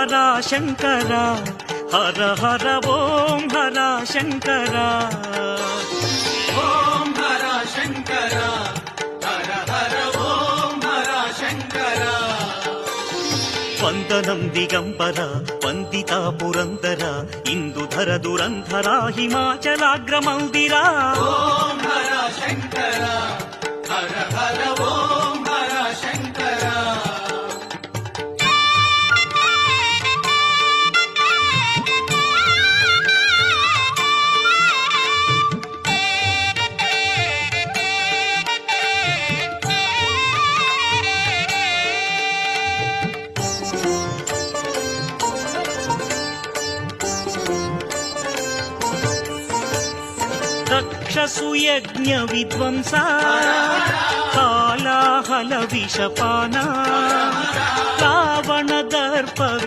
హర శంకర హర హర ఓం హర శంకర ఓం హర శంకర హర హర ఓం హర శంకర వందనం దిగంబర వందితా పురందర ఇందుధర దురంధర హిమాచలాగ్రమందిర ఓం హర శంకర హర హర ఓం హర శంకర రక్షసు యజ్ఞ విధ్వంస కాలాహల విషపాన రావణ దర్ప